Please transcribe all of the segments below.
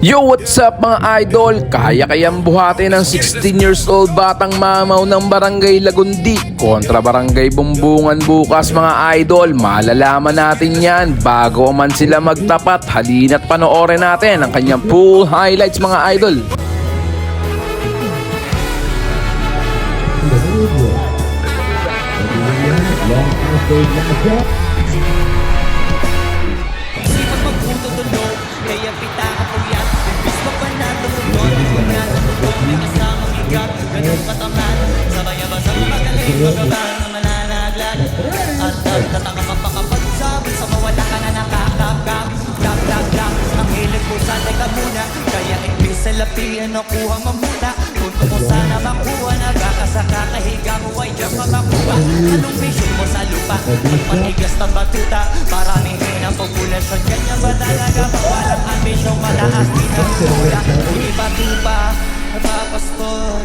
Yo, what's up mga idol? Kaya-kayang buhatin ng 16 years old batang mamaw ng Barangay Lagundi kontra Barangay Bumbungan bukas mga idol. Malalaman natin yan bago man sila magtapat. Halina't panoorin natin ang kanyang full highlights mga idol. Salapian nakuha mamuta. Punto mo sana makuha. Nagkakasaka kahiga mo ay diyan pa makuha. Anong vision mo sa lupa? Magpatigas ng batuta. Maramihin ang populasyon. Ganyan ba talaga? Walang ambisyong mataas. Pinagkula. Iba-tupa. Napapastor.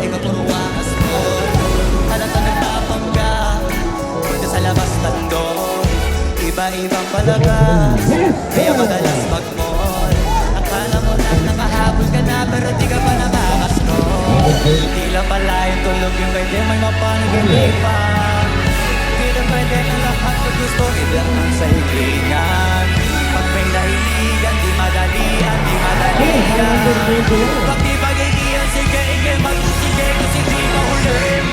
Ikaw puro wakas mo. Halata nagpapangga. Punta sa labas tando. Iba-ibang palagas. Kaya madalas mag-mall. Akala mo lang nakahabol ka na pero di ka pa nakakasko. Di lang pala yung tulog yung pwede may mapanaginipan. Di lang pwede ang lahat na gusto ilang ang sahilingan. Pag may nahiligan di madalian, di madalian. Pag di pag-iiyan sige, ikay mag-sige kasi di mahulim.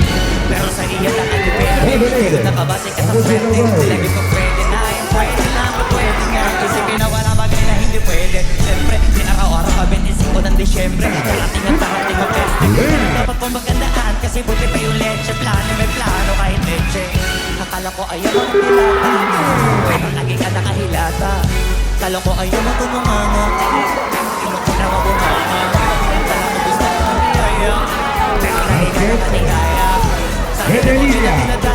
Pero sa iya lang ang depende. Nakabase ka sa swerte. Lagi ko pwede na yung pwede na pwede nga. Kasi ginawa na bagay na hindi pwede. Siyempre, di araw-araw ka 25 ng Disyembre. Darating at darating ang peste. Dapat kong magandaan kasi buti pa yung leche. Plano may plano kahit leche. Akala ko ayaw mo pilata. Pero lagi ka nakahilata. Akala ko ayaw mo tumunganga. Ino ko na mabunganga. Akala mo gusto ko ng biyaya. Pero lagi ka nakaligaya. Sa hindi mo pinagdadaan.